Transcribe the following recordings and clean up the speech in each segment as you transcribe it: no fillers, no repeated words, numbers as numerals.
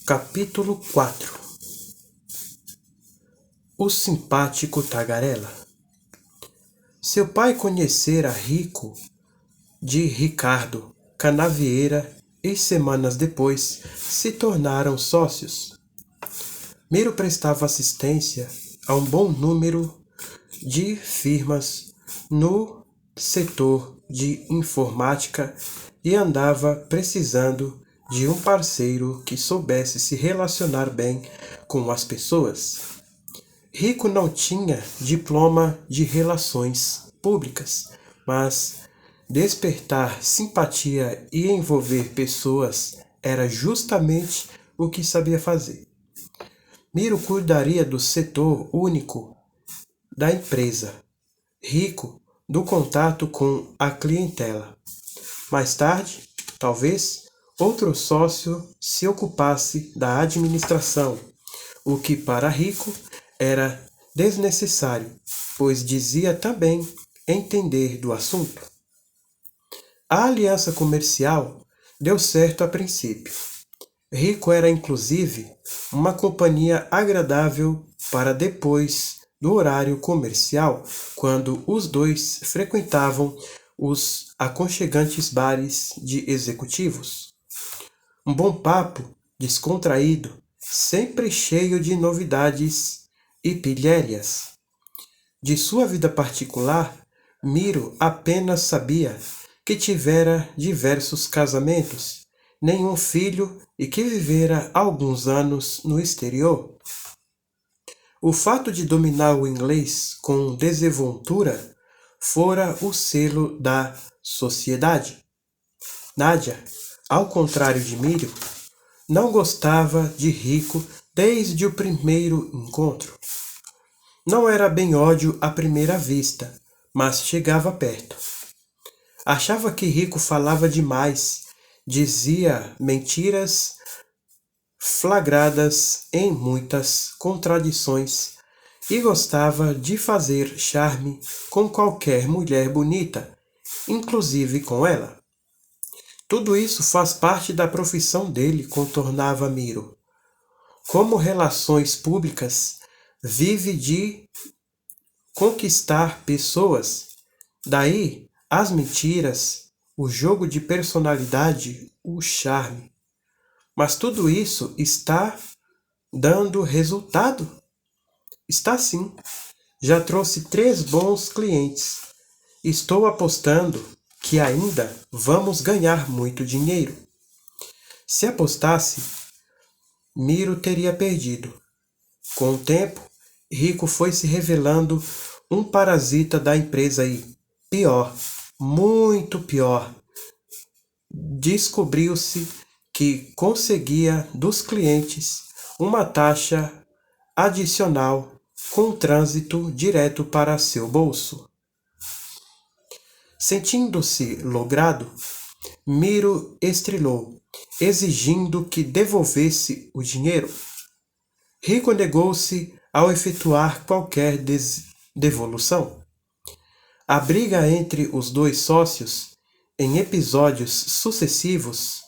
Capítulo 4. O simpático tagarela. Seu pai conhecera Rico de Ricardo Canavieira e semanas depois se tornaram sócios. Miro prestava assistência a um bom número de firmas no setor de informática e andava precisando de um parceiro que soubesse se relacionar bem com as pessoas. Rico não tinha diploma de relações públicas, mas despertar simpatia e envolver pessoas era justamente o que sabia fazer. Miro cuidaria do setor único da empresa, Rico do contato com a clientela. Mais tarde, talvez, outro sócio se ocupasse da administração, o que para Rico era desnecessário, pois dizia também entender do assunto. A aliança comercial deu certo a princípio. Rico era inclusive uma companhia agradável para depois do horário comercial, quando os dois frequentavam os aconchegantes bares de executivos. Um bom papo, descontraído, sempre cheio de novidades e pilhérias. De sua vida particular, Miro apenas sabia que tivera diversos casamentos, nenhum filho e que vivera alguns anos no exterior. O fato de dominar o inglês com desenvoltura fora o selo da sociedade. Nádia, ao contrário de Miro, não gostava de Rico desde o primeiro encontro. Não era bem ódio à primeira vista, mas chegava perto. Achava que Rico falava demais, dizia mentiras flagradas em muitas contradições e gostava de fazer charme com qualquer mulher bonita, inclusive com ela. Tudo isso faz parte da profissão dele, contornava Miro. Como relações públicas, vive de conquistar pessoas. Daí as mentiras, o jogo de personalidade, o charme. Mas tudo isso está dando resultado? Está sim. Já trouxe 3 bons clientes. Estou apostando que ainda vamos ganhar muito dinheiro. Se apostasse, Miro teria perdido. Com o tempo, Rico foi se revelando um parasita da empresa e, pior, muito pior, descobriu-se que conseguia dos clientes uma taxa adicional com trânsito direto para seu bolso. Sentindo-se logrado, Miro estrilou, exigindo que devolvesse o dinheiro. Rico negou-se ao efetuar qualquer devolução. A briga entre os dois sócios, em episódios sucessivos,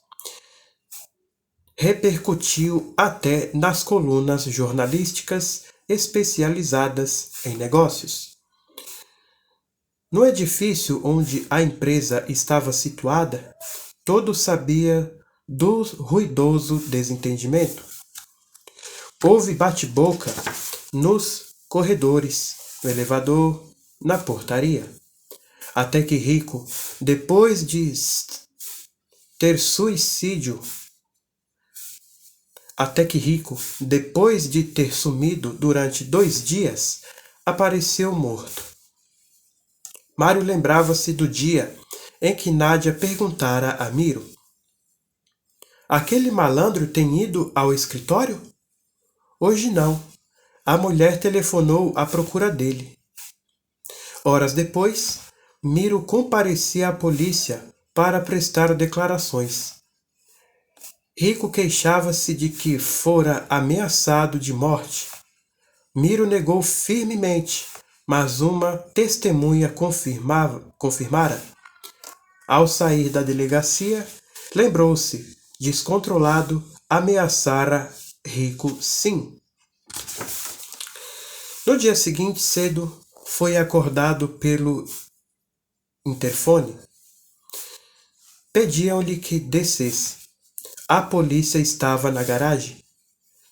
repercutiu até nas colunas jornalísticas especializadas em negócios. No edifício onde a empresa estava situada, todos sabiam do ruidoso desentendimento. Houve bate-boca nos corredores, no elevador, na portaria. Até que Rico, depois de ter sumido durante 2 dias, apareceu morto. Mário lembrava-se do dia em que Nádia perguntara a Miro: aquele malandro tem ido ao escritório? Hoje não. A mulher telefonou à procura dele. Horas depois, Miro comparecia à polícia para prestar declarações. Rico queixava-se de que fora ameaçado de morte. Miro negou firmemente, mas uma testemunha confirmara. Ao sair da delegacia, lembrou-se, descontrolado, ameaçara Rico, sim. No dia seguinte, cedo, foi acordado pelo interfone. Pediam-lhe que descesse. A polícia estava na garagem.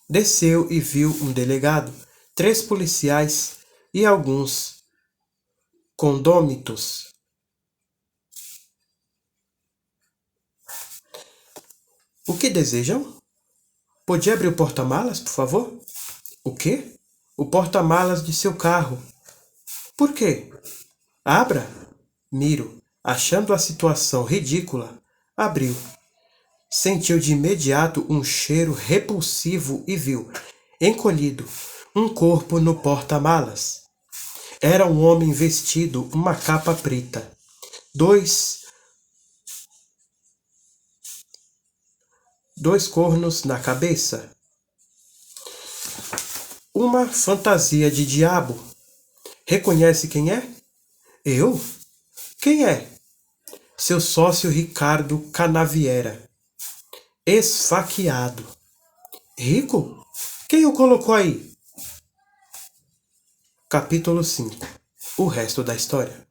Desceu e viu um delegado, 3 policiais e alguns condômitos. O que desejam? Podia abrir o porta-malas, por favor? O quê? O porta-malas de seu carro. Por quê? Abra. Miro, achando a situação ridícula, abriu. Sentiu de imediato um cheiro repulsivo e viu, encolhido, um corpo no porta-malas. Era um homem vestido uma capa preta. Dois cornos na cabeça. Uma fantasia de diabo. Reconhece quem é? Eu? Quem é? Seu sócio Ricardo Canaviera. Esfaqueado. Rico? Quem o colocou aí? Capítulo 5. O resto da história.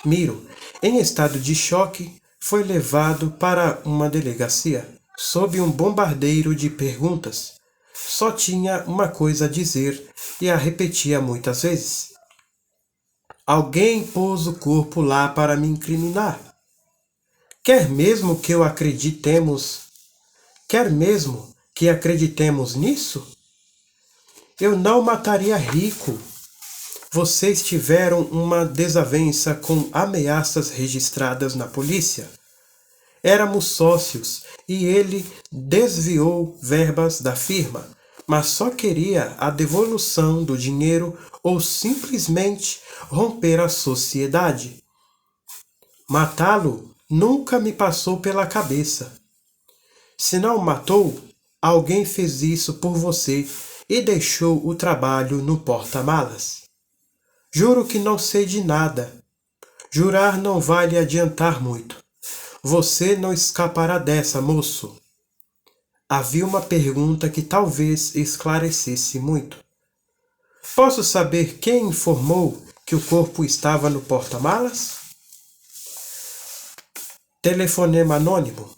Miro, em estado de choque, foi levado para uma delegacia, sob um bombardeiro de perguntas. Só tinha uma coisa a dizer e a repetia muitas vezes. Alguém pôs o corpo lá para me incriminar. Quer mesmo que acreditemos nisso? Eu não mataria Rico. Vocês tiveram uma desavença com ameaças registradas na polícia. Éramos sócios e ele desviou verbas da firma, mas só queria a devolução do dinheiro ou simplesmente romper a sociedade. Matá-lo nunca me passou pela cabeça. Se não o matou, alguém fez isso por você e deixou o trabalho no porta-malas. Juro que não sei de nada. Jurar não vai lhe adiantar muito. Você não escapará dessa, moço. Havia uma pergunta que talvez esclarecesse muito. Posso saber quem informou que o corpo estava no porta-malas? Telefonema anônimo.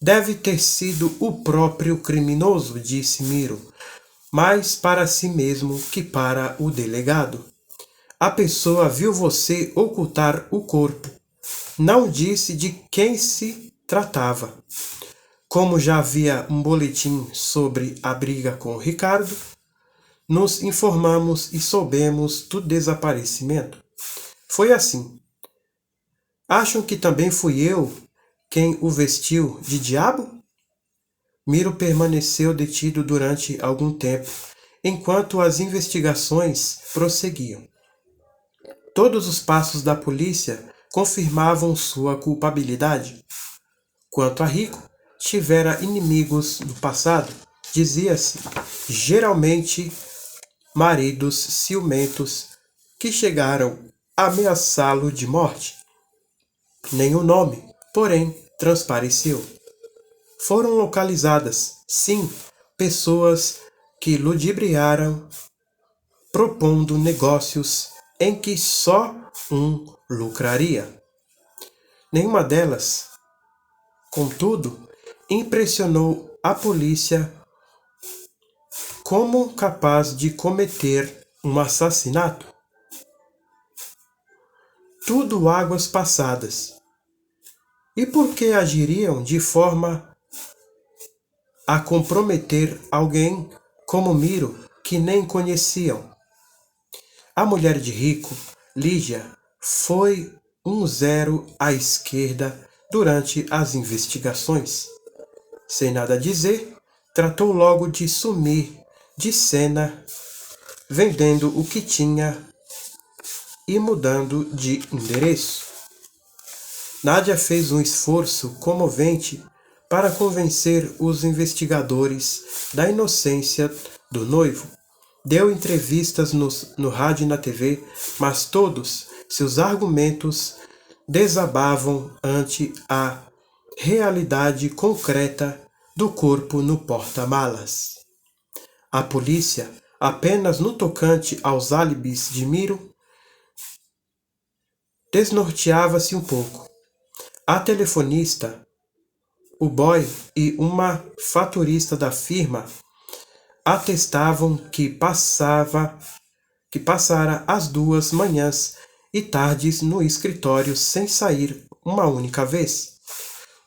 Deve ter sido o próprio criminoso, disse Miro, mais para si mesmo que para o delegado. A pessoa viu você ocultar o corpo. Não disse de quem se tratava. Como já havia um boletim sobre a briga com Ricardo, nos informamos e soubemos do desaparecimento. Foi assim. Acham que também fui eu quem o vestiu de diabo? Miro permaneceu detido durante algum tempo, enquanto as investigações prosseguiam. Todos os passos da polícia confirmavam sua culpabilidade. Quanto a Rico, tivera inimigos no passado, dizia-se, geralmente maridos ciumentos que chegaram a ameaçá-lo de morte. Nenhum nome, porém, transpareceu. Foram localizadas, sim, pessoas que ludibriaram, propondo negócios em que só um lucraria. Nenhuma delas, contudo, impressionou a polícia como capaz de cometer um assassinato. Tudo águas passadas. E por que agiriam de forma a comprometer alguém como Miro que nem conheciam? A mulher de Rico, Lígia, foi um 0 à esquerda durante as investigações. Sem nada dizer, tratou logo de sumir de cena, vendendo o que tinha e mudando de endereço. Nádia fez um esforço comovente para convencer os investigadores da inocência do noivo. Deu entrevistas no rádio e na TV, mas todos seus argumentos desabavam ante a realidade concreta do corpo no porta-malas. A polícia, apenas no tocante aos álibis de Miro, desnorteava-se um pouco. A telefonista, o boy e uma faturista da firma atestavam que passara as 2 manhãs e tardes no escritório sem sair uma única vez.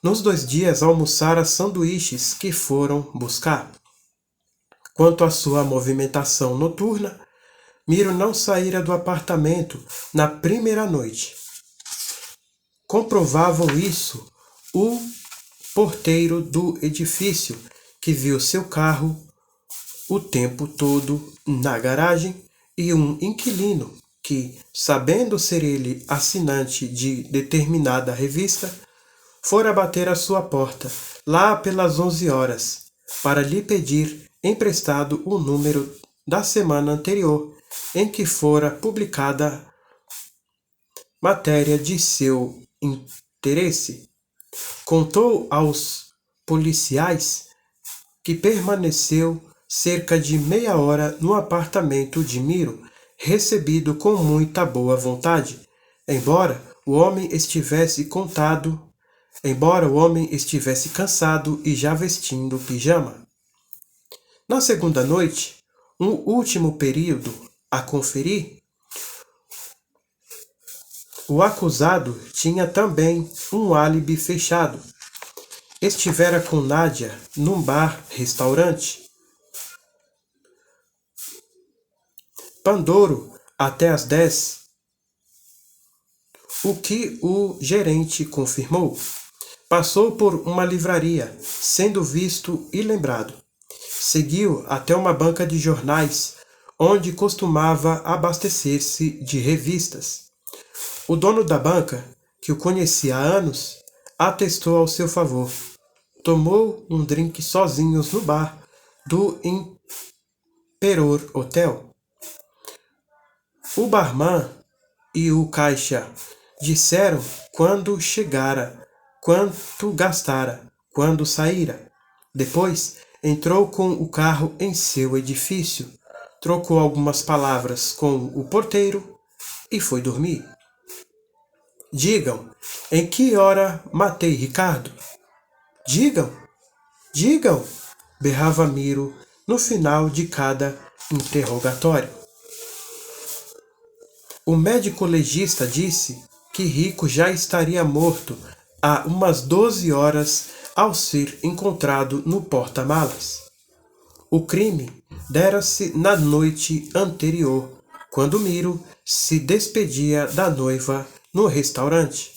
Nos 2 dias almoçara sanduíches que foram buscar. Quanto à sua movimentação noturna, Miro não saíra do apartamento na primeira noite. Comprovavam isso o porteiro do edifício, que viu seu carro o tempo todo na garagem, e um inquilino que, sabendo ser ele assinante de determinada revista, fora bater à sua porta, lá pelas 11 horas, para lhe pedir emprestado o número da semana anterior, em que fora publicada matéria de seu interesse. Contou aos policiais que permaneceu cerca de meia hora no apartamento de Miro, recebido com muita boa vontade, embora o homem estivesse cansado e já vestindo pijama. Na segunda noite, um último período a conferir, o acusado tinha também um álibi fechado. Estivera com Nádia num bar-restaurante Pandouro até às 10, o que o gerente confirmou. Passou por uma livraria, sendo visto e lembrado. Seguiu até uma banca de jornais, onde costumava abastecer-se de revistas. O dono da banca, que o conhecia há anos, atestou ao seu favor. Tomou um drink sozinhos no bar do Imperor Hotel. O barman e o caixa disseram quando chegara, quanto gastara, quando saíra. Depois entrou com o carro em seu edifício, trocou algumas palavras com o porteiro e foi dormir. Digam, em que hora matei Ricardo? Digam, berrava Miro no final de cada interrogatório. O médico legista disse que Rico já estaria morto há umas 12 horas ao ser encontrado no porta-malas. O crime dera-se na noite anterior, quando Miro se despedia da noiva no restaurante.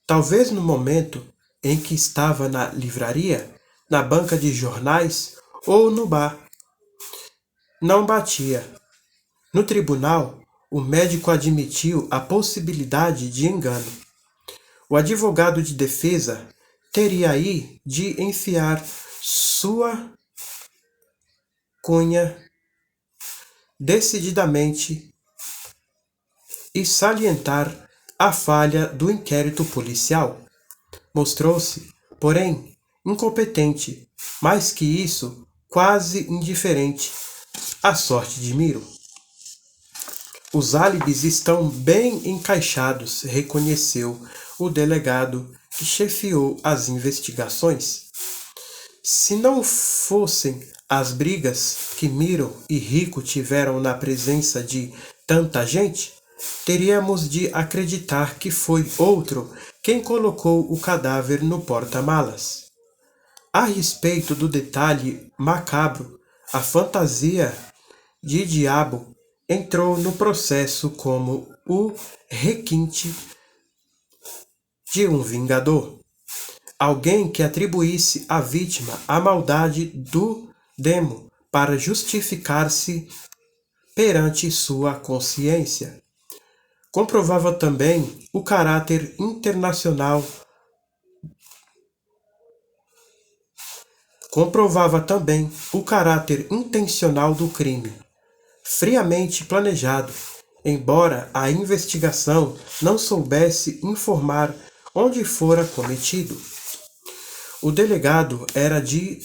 Talvez no momento em que estava na livraria, na banca de jornais ou no bar. Não batia. No tribunal, o médico admitiu a possibilidade de engano. O advogado de defesa teria aí de enfiar sua cunha decididamente e salientar a falha do inquérito policial. Mostrou-se, porém, incompetente, mais que isso, quase indiferente à sorte de Miro. Os álibis estão bem encaixados, reconheceu o delegado que chefiou as investigações. Se não fossem as brigas que Miro e Rico tiveram na presença de tanta gente, teríamos de acreditar que foi outro quem colocou o cadáver no porta-malas. A respeito do detalhe macabro, a fantasia de diabo entrou no processo como o requinte de um vingador. Alguém que atribuísse à vítima a maldade do demo para justificar-se perante sua consciência. Comprovava também o caráter intencional do crime, friamente planejado, embora a investigação não soubesse informar onde fora cometido. O delegado era de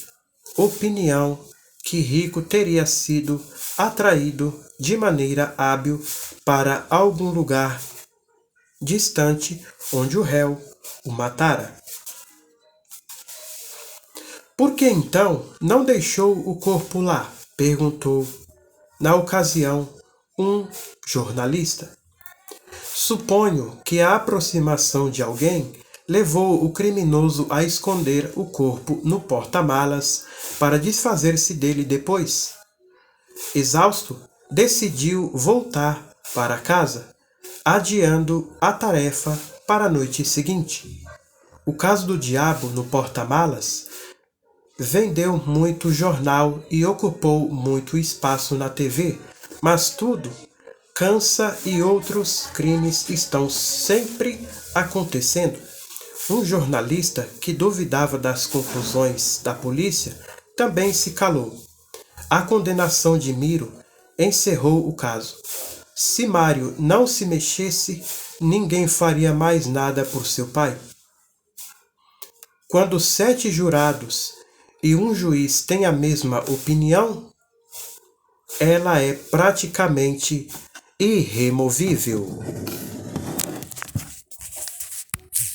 opinião que Rico teria sido atraído de maneira hábil para algum lugar distante onde o réu o matara. Por que então não deixou o corpo lá? Perguntou, na ocasião, um jornalista. Suponho que a aproximação de alguém levou o criminoso a esconder o corpo no porta-malas para desfazer-se dele depois. Exausto, decidiu voltar para casa, adiando a tarefa para a noite seguinte. O caso do diabo no porta-malas vendeu muito jornal e ocupou muito espaço na TV, mas tudo cansa e outros crimes estão sempre acontecendo. Um jornalista que duvidava das conclusões da polícia também se calou. A condenação de Miro encerrou o caso. Se Mário não se mexesse, ninguém faria mais nada por seu pai. Quando 7 jurados e um juiz têm a mesma opinião, ela é praticamente irremovível.